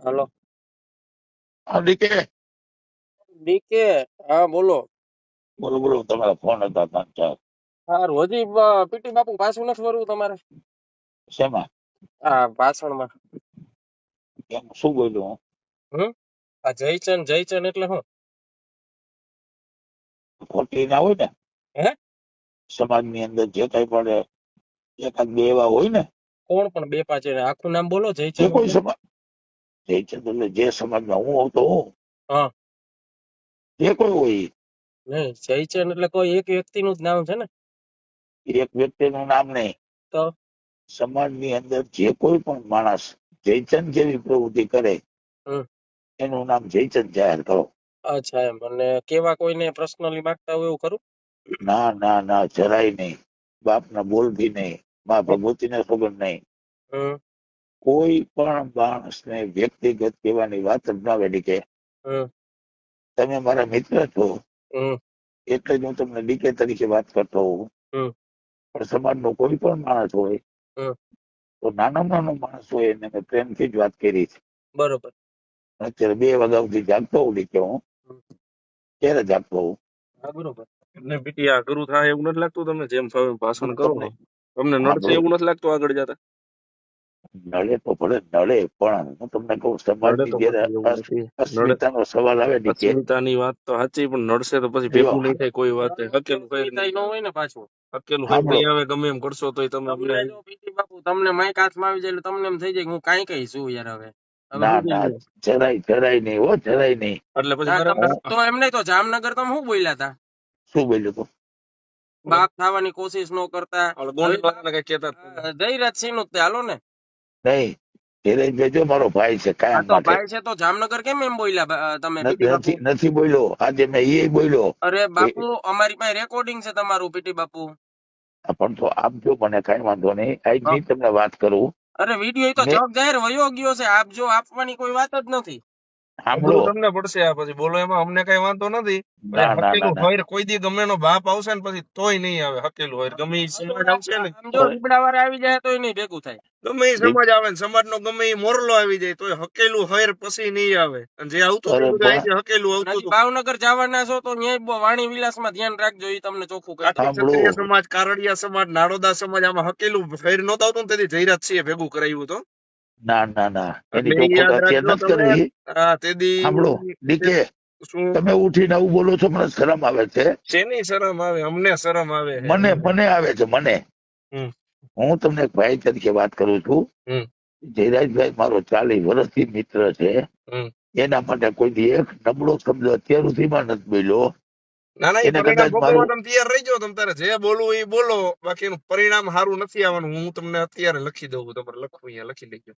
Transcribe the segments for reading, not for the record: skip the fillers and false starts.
Hello. હા decay, decay. હા બોલો. બોલો બોલો. તમારા ફોન હતા ત્રણ ચાર. સારું હજી પીટી બાપુ પાછું નથી વરવું તમારે શેમાં? આ ભાષણમાં? એમ શું બોલ્યું હું? હમ આ જયચંદ એટલે શું? ખોટી ના હોય ને. હે સમાજની અંદર જે કઈ પણ એકાદ બે એવા હોય ને, કોણ પણ બે પાંચ એને આખું નામ બોલો જે જયચંદ કોઈ એટલે? સમાજ, જયચંદ એટલે જે સમાજમાં હું આવતો હોઉં, હા. જે કોઈ હોય ઈ. નહીં, જયચંદ એટલે કોઈ એક વ્યક્તિનું જ નામ છે ને? એક વ્યક્તિનું નામ નહીં. તો સમાજની અંદર જે કોઈ પણ માણસ જયચંદ જેવી પ્રવૃત્તિ કરે હમ એનું નામ જયચંદ જાહેર કરો. અચ્છા એમ. અને કેવા કોઈને પર્સનલી માંગતા હોય એવું કરું? ના ના ના, જરાય નહીં. બાપના બોલ ભી નહીં, મા ભગવતીને ખબર નહીં. હમ કોઈ પણ માણસને વ્યક્તિગત કહેવાની વાત જ ના આવે ડીકે. હમ તમે મારા મિત્ર છો હમ એટલે જ હું તમને ડીકે તરીકે વાત કરતો હોઉં. હમ પણ સમાજનો કોઈ પણ માણસ હોય હમ તો નાનો માણસ હોય એને મેં પ્રેમથી જ વાત કરી છે. બરોબર. અત્યારે 2 વાગ્યા સુધી જાગતો હોઉં ડીકે હું. હમ. ક્યારે જાગતો હોઉં? હા બરોબર. એટલે પીટી આ ગુરુ થાય એવું નથી લાગતું તમને જેમ ફાવે એમ ભાષણ કરો તમને ને? તમને નડશે સાંભળો, એવું નથી લાગતું આગળ જતા? નડે તો ભલે નડે, પણ હું તમને કહું નડે સમાજની તો જયારે પછી એવું નથી. નડે અસ્મિતાનો સવાલ આવે ડીકે, અસ્મિતાની વાત તો સાચી, પણ નડશે તો પછી જો ભેગું નહીં થાય કોઈ વાત. હકેલું કઈ ન હોય ને પાછું. હકેલું કઈ સાંભળો. નહીં આવે, ગમે એમ કરશો તોય તમે અમને પીટી બાપુ તમને માઈક હાથમાં આવી જાય એટલે તમને એમ થઈ જાય કે હું કાંઈ કઈ છું યાર હવે. હવે ના સમજી ના, લ્યો. જરાય નહીં હો, જરાય નહીં. એટલે પછી બરાબર હું તો એમ નહીં તો જામનગર તમે શું બોલ્યા હતા? શું બોલ્યો તો? બાપ થવાની કોશિશ ન કરતા. જયરાજ સિંહ નું તે હાલો ને. નહીં, ધીરજભાઈ જો મારો ભાઈ છે હા કાયમ તો માટે. ભાઈ છે તો જામનગર કેમ એમ બોલ્યા તમે પીટી બાપુ? નથી બોલ્યો, આજે મેં એ બોલ્યો. અરે બાપુ અમારી પાસે રેકોર્ડિંગ છે તમારું પીટી બાપુ. પણ તો આપજો મને, કઈ વાંધો નહીં. આજની તમને વાત કરું. અરે વિડીયો તો મેં જગ જાહેર વયો ગયો છે. આપજો, આપવાની કોઈ વાત જ નથી. સાંભળો. અઘરું તમને પડશે આ પછી બોલો એમાં અમને કઈ વાંધો નથી. ના ના ના હકેલું ના, હોય કોઈ દી ગમે એનો બાપ આવશે ને પછી તોય નહીં આવે. હકેલું હોય ગમે ઈ સમાજ આવશે ને, આમ જો રીબડા વાળા આવી જાય તોય નહીં ભેગું થાય. ગમે ઈ સમાજ આવે ને સમાજ નો ગમે ઈ મોરલો આવી જાય તોય હકેલું હોય પછી નહીં આવે. અને જે આવતું હતું અરે એ બધું પણ અહીંથી હકેલું આવતું હતું. ભાવનગર જવાના છો તો ન્યાય વાણી વિલાસ માં ધ્યાન રાખજો. એ તમને ચોખ્ખું કહી દઉં. સાંભળો. ક્ષત્રિય સમાજ, કારડિયા સમાજ, નાડોદા સમાજ આમાં હકેલું ફેર નહોતું આવતું ને તેથી જયરાજ સિંહે ભેગું કરાવ્યું હતું. ના ના ના, એની એટલે ઈ ચોખવટ યાદ અત્યારે રાખજો નથી તમે. કરવી. હા તેદી સાંભળો ડીકે, શું તમે ઉઠીને આવું બોલો છો, મને શરમ આવે છે. શેની શરમ આવે? અમને શરમ આવે છે. મને આવે છે મને. હમ હું તમને એક ભાઈ તરીકે વાત કરું છું. હમ જયરાજભાઈ મારો 40 વર્ષથી મિત્ર છે. હમ. એના માટે કોઈ દી એક નબળો શબ્દ અત્યાર સુધીમાં નથી બોલ્યો. ના ના, એ એને પરિણામ કદાચ ભોગવવા મારું, તમે તૈયાર રહી જાઓ. તમે તારે જે બોલવું એ બોલો. બાકી એનું પરિણામ સારું નથી આવવાનું. હું તમને અત્યારે લખી દઉં. તમારે લખવું અહીંયા લખી લેજો.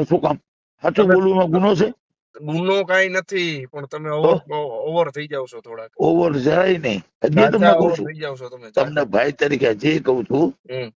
શું કામ સાચું તમે બોલવામાં ગુનો છે? ગુનો કઈ નથી, પણ તમે તો ઓવર થઈ જાવ છો થોડાક. ઓવર જરાય નહીં. હજી તમને ચાચા કહું ઓવર છું, થઈ જાવ છો તમે તમને ચાચા. ભાઈ તરીકે હજી કહું છું. હમ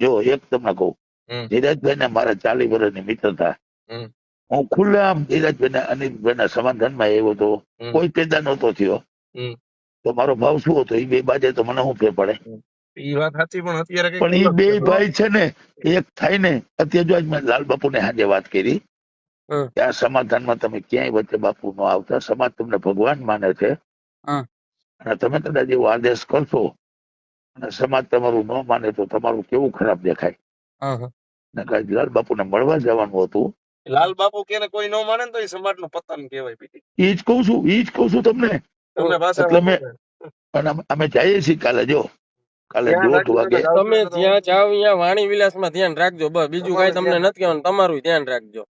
જો એક તમને કહું, હમ ધીરજભાઈ ને મારા 40 વર્ષની મિત્રતા. હમ હું ખુલ્લેઆમ ધીરજભાઈ ને અનિલભાઈ ના સમાધાનમાં આવ્યો હતો. હમ કોઈ પેદા નહોતો થયો. હમ. તો મારો ભાવ શું હતો? એ બે બાજે તો મને શું ફેર પડે? એ વાત સાચી, પણ અત્યારે કઈક પણ એ અલગ બે છે. ભાઈ છે ને, એક થાય ને. અત્યારે જો આજ મેં લાલ બાપુ ને હાજે વાત કરી હમ કે આ સમાધાનમાં તમે ક્યાંય વચ્ચે બાપુ ન આવતા. સમાજ તમને ભગવાન માને છે. હમ અને તમે કદાચ એવો આદેશ કરશો અને સમાજ તમારું ન માને તો તમારું કેવું ખરાબ દેખાય. હમ. ને કાંઈ લાલ બાપુને મળવા જવાનું હતું. લાલ બાપુ કે કોઈ ન માને ને તો એ સમાજ નું પતન કહેવાય. પીટી એ જ કહું છું તમને. તમને પાછા એટલે અમે જઈએ છીએ કાલે. જો કાલે 1:30 વાગે. તમે જ્યાં જાઓ ત્યાં વાણી વિલાસ માં ધ્યાન રાખજો. બસ બીજું કઈ તમને નથી કહેવાનું. તમારું ધ્યાન રાખજો.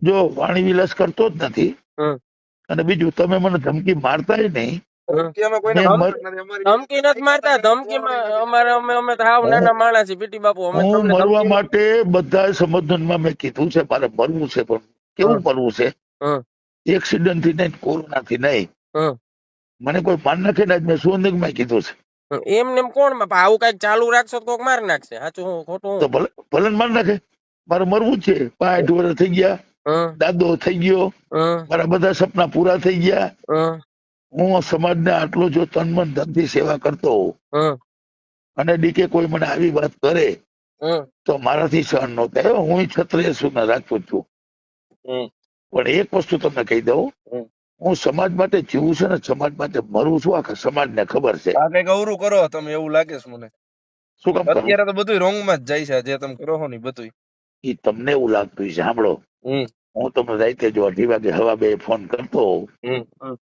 જો વાણી વિલાસ કરતો જ નથી. હમ. અને બીજું, તમે મને ધમકી મારતાય નહીં. ધમકી નથી મારતા. ધમકીમાં અમે તો હાવ નાના માણસ છીએ પીટી બાપુ. અમે હું તમને મરવા ધમકી માટે બધા સંબોધનમાં મેં કીધું છે મારે મરવું છે. પણ કેવું મરવું છે? એક્સિડન્ટ થી નહીં, કોરોના થી નહીં. મને કોઈ માન નાખે ને. મેં સુવર્ણમાં કીધું છે. એમને કોણ આવું કઈક ચાલુ રાખશો તો કોક માર નાખશે. સાચું હું ખોટું? તો ભલે માન નાખે. મારે મરવું જ છે. 65 વર્ષ થઈ ગયા, દાદો થઈ ગયો, મારા બધા સપના પૂરા થઈ ગયા. હું સમાજને આટલો જો તન મન ધનથી સેવા કરતો હોઉં અને ડીકે કોઈ મને આવી વાત કરે તો મારાથી સહન ન થાય. હું ક્ષત્રિય છું ને રાજપૂત છું. પણ એક વસ્તુ તમને કહી દઉં, હું સમાજ માટે જીવું છું ને સમાજ માટે મરું છું, આખા સમાજને ખબર છે. આ કઈક અવરું કરો તમે, એવું લાગે છે મને. શું કામ કરું? અત્યારે તો બધું રોંગ માં જ જાય છે જે તમે કરો છો ને બધું. એ તમને એવું લાગતું છે. સાંભળો, હું તમને રાતે જો 2 વાગે હવા 2 ફોન કરતો હોઉં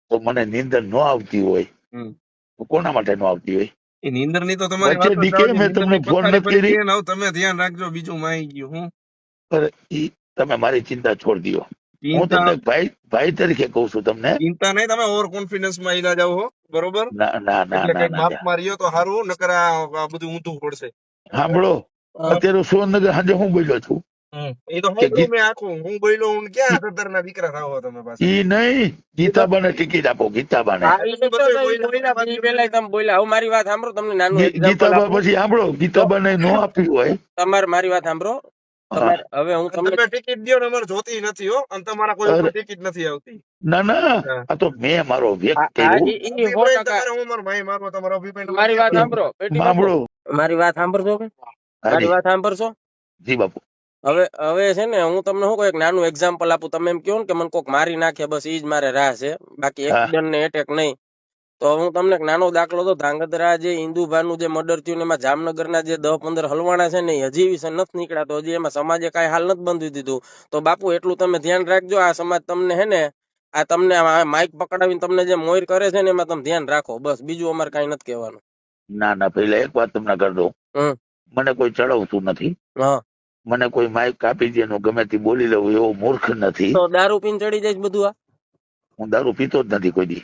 તો મને નીંદર ન આવતી હોય તો કોના માટે ન આવતી હોય? એ નીંદર ની તો તમારી વચ્ચે વાત જ દીકે આવતી. મેં તમને ફોન નથી કરી. તમે ધ્યાન રાખજો, બીજું માઈ ગયું હું. ઈ તમે મારી ચિંતા છોડી દો. હું તમને ભાઈ તરીકે કઉ છું તમને. ચિંતા નહીં, તમે ઓવર કોન્ફિડન્સ માં ઈલા જાવ હો, બરોબર? ના ના ના એટલે કઈક ના માફ માર્યો તો સારું, નકર આ બધું ઊંધું પડશે. સાંભળો, અત્યારે સુરેન્દ્રનગર સાંજે હું બોલ્યો છું. એ તો સાંભળ્યું મેં આખું. હું બોલ્યો, હું ક્યાં સત્તર ના દીકરા થાવો તમે પાછા? ઈ નહીં, ગીતાબાને ટિકિટ આપો. ગીતાબાને મારી વાત સાંભળો, તમને નાનું ગીતાબા પછી સાંભળો, ગીતાબાને નો આપી હોય તમારે મારી વાત સાંભળો. હવે હું તમને ટિકિટ દો ને, અમારે જોતી નથી હો, અને તમારા કોઈ ઉપર ટિકિટ નથી આવતી. ના ના, આ તો મેં મારો વ્યક્ત કર્યું. મારી વાત સાંભળો, સાંભળો, મારી વાત સાંભળજો કે મારી વાત સાંભળશો? જી બાપુ. હવે છે ને, હું તમને શું કહું, એક નાનું એક્ઝામ્પલ આપું. તમે એમ કહો ને કે મને કોક મારી નાખે, બસ ઈ જ મારે રાહ છે, બાકી એક્સિડન્ટ ને એટેક નહીં. તો હું તમને એક નાનો દાખલો દઉં. ધાંગધ્રા જે ઇન્દુભાનું જે મર્ડર થયું ને એમાં જામનગરના જે 10-15 હલવાણા છે ને એ હજી વિશે નથી નીકળ્યા. તો હજી એમાં સમાજે કઈ હાલ નથી બંધી દીધું. તો બાપુ એટલું તમે ધ્યાન રાખજો. આ સમાજ તમને હે ને, આ તમને માઇક પકડાવીને તમને જે મોર કરે છે ને એમાં તમે ધ્યાન રાખો, બસ. બીજું અમારે કઈ નથી કહેવાનું. ના ના, પેલા એક વાત તમને કરી દઉં. મને કોઈ ચડાવતું નથી. મને કોઈ માઇક કાપી દે નું ગમે તે બોલી લઉં એવો મૂર્ખ નથી. તો દારૂ પીને ચડી જાય બધું? હું દારૂ પીતો જ નથી કોઈ દી.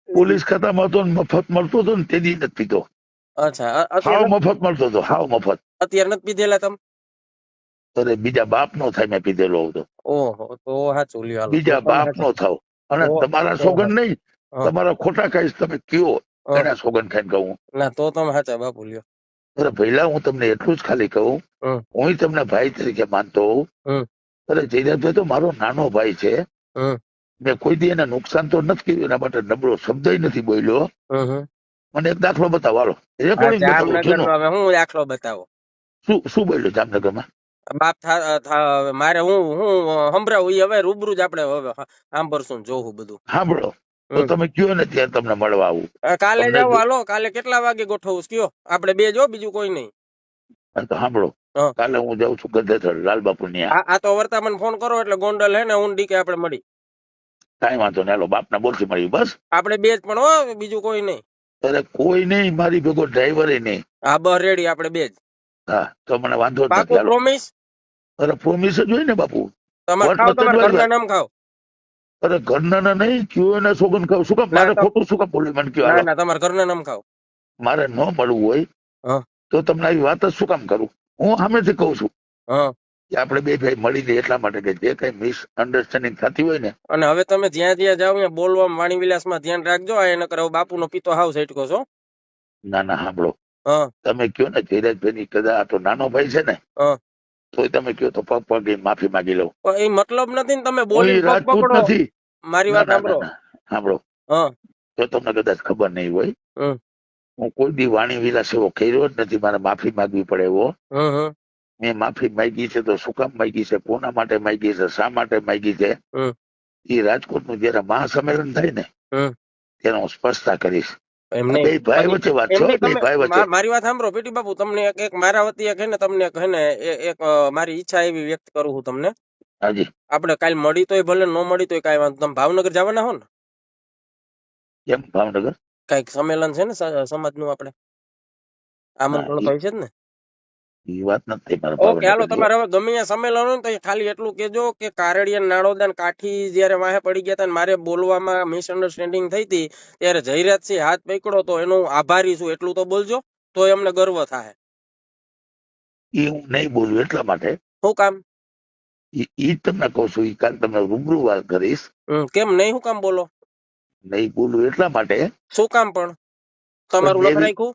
પોલીસ ખાતામાં તો મફત મળતો હતો ને તે દી નથી પીતો. અચ્છા, હાવ મફત મળતો હતો, હાવ મફત. અત્યારે નથી પીધેલા તમે? અરે બીજા બાપ નો થાય મેં પીધેલો હતો. ઓહો, તો સાચું લ્યો. બીજા બાપ નો થાવ. અને તમારા સોગન નહીં, તમારા ખોટા કહીશ તમે કયો એના સોગન ખાઈને કહું. ના, તો તમે સાચા બાપુ લ્યો. અરે પહેલા હું તમને એટલું જ ખાલી કહું, હું તમને ભાઈ તરીકે માનતો હોઉં. અરે જયરાજભાઈ તો મારો નાનો ભાઈ છે. મેં કોઈ દી એને નુકસાન તો નથી કર્યું, એના માટે નબળો શબ્દ નથી બોલ્યો. મને એક દાખલો બતાવો, હાલો. હું દાખલો બતાવો? શું બોલ્યો જામનગરમાં? બાપ મારે હું સંભળાવું ઈ હવે રૂબરૂ જ આપણે હવે સાંભળશું, જોવું બધું. સાંભળો તો તમે કયો ને ત્યારે તમને મળવા આવું. કાલે જાવ, હાલો. કાલે કેટલા વાગે ગોઠવું કયો? આપણે બે જો, બીજું કોઈ નહીં. તો સાંભળો, કાલે હું જાઉં છું ગધેથર લાલબાપુ ની. આ તો વર્તા મને ફોન કરો એટલે ગોંડલ હે ને ઊંડી કે આપણે મળી. કઈ વાંધો નહીં, હાલો. બાપ ના બોલથી મળી, બસ. આપણે બે જ પણ હો, બીજું કોઈ નહીં. અરે કોઈ નહીં, મારી ભેગો ડ્રાઈવર નહીં. હા બસ રેડી, આપણે બે જ. હા તો મને વાંધો જ નથી. પ્રોમિસ? અરે પ્રોમિસ જ હોય ને બાપુ. તમારા ઘરના નામ ખાવ? અરે ઘરના નહીં, કયો એને સોગન ખાવ. શું કામ મારે ખોટું શું કામ બોલ્યું મને કયો? ના, તમારા ઘરના નામ ખાવ. મારે ન મળવું હોય તો તમને આવી વાત જ શું કામ કરું? હું સામેથી કઉ છું કે આપણે બે ભાઈ મળી જાય એટલા માટે કે જે કઈ મિસઅન્ડરસ્ટેન્ડિંગ થતી હોય ને. અને હવે તમે જ્યાં જ્યાં જાવ ત્યાં બોલવામાં વાણી વિલાસમાં ધ્યાન રાખજો. આ એને કરે બાપુ નો પિતો હાવ સેટકો છો. ના ના, સાંભળો, તમે કયો ને જયરાજભાઈ ની કદા આ તો નાનો ભાઈ છે ને, તો તમે કયો તો પગ પગ માફી માંગી લઉં. એ મતલબ નથી ને, તમે બોલી રાજપૂત નથી. મારી વાત સાંભળો. સાંભળો, જો તમને કદાચ ખબર નહીં હોય, હું કોઈ દી વાણી વિલાસ એવો કર્યો જ નથી. મારે માફી માંગવી પડે એવો. મેં માફી માંગી છે તો શું કામ માંગી છે, કોના માટે માંગી છે, શા માટે માંગી છે, એ રાજકોટ નું જયારે મહાસંમેલન થાય ને ત્યારે હું સ્પષ્ટતા કરીશ. બે ભાઈ વચ્ચે વાત છે, બે ભાઈ વચ્ચે. મારી વાત સાંભળો પેટી બાપુ, તમને એક મારા વતી એક તમને એક મારી ઈચ્છા એવી વ્યક્ત કરું છું તમને. હાજી. આપણે કાલ મળી તોય ભલે, ન મળી તોય કઈ વાંધો. તમે ભાવનગર જવાના હો ને? કેમ ભાવનગર? કઈક સંમેલન છે ને સમાજ નું, આપણે આમંત્રણ તો છે જ ને? એ વાત નથી. ઓકે, હાલો. તમારે હવે ગમે ત્યાં સંમેલન હોય ને તો ખાલી એટલું કેજો કે કારડિયા, નાળોદા, કાઠી જયારે વાહે પડી ગયા હતા, મારે બોલવામાં મિસઅન્ડરસ્ટેન્ડિંગ થઈ હતી, ત્યારે જયરાજસિંહ હાથ પકડો તો એનો હું આભારી છું, એટલું તો બોલજો, તો એમને ગર્વ થાય. એ હું નહીં બોલું એટલા માટે. શું કામ? ઈ તમને કહું છું, ઈ કાલ તમને રૂબરૂ વાત કરીશ. કેમ નહીં? શું કામ બોલો? નહીં બોલું એટલા માટે. શું કામ? પણ તમારું લખ રાખ્યું?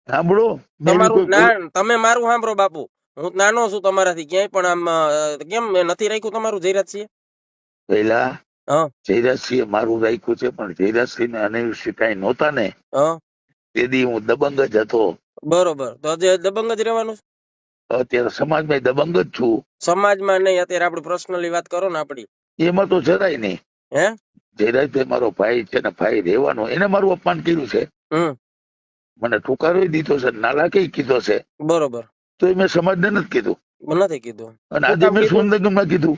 સાંભળો, તમારું ના, તમે મારું સાંભળો બાપુ. હું નાનો છું તમારાથી, ક્યાંય પણ આમ કેમ નથી રાખ્યું તમારું જયરાજસિંહ? પેલા જયરાજસિંહ મારું રાખ્યું છે, પણ જયરાજસિંહ ને અનિરુદ્ધ કઈ નહોતા ને તેથી હું દબંગ જ હતો. બરોબર, તો હજી દબંગ જ રહેવાનું? અત્યારે સમાજમાં દબંગ જ છું. સમાજમાં નહીં, અત્યારે આપડી પર્સનલી વાત કરો ને આપડી. એમાં તો જરાય નહીં. હે જરાય તે મારો ભાઈ છે ને ભાઈ રહેવાનો, એને મારું અપમાન કર્યું છે. મને ટુકારો દીધો છે, નાલાકી કીધો છે. બરોબર. તો મેં સમાજને નથી કીધું. નથી કીધું. અને આજે મેં સુંદરગમમાં કીધું.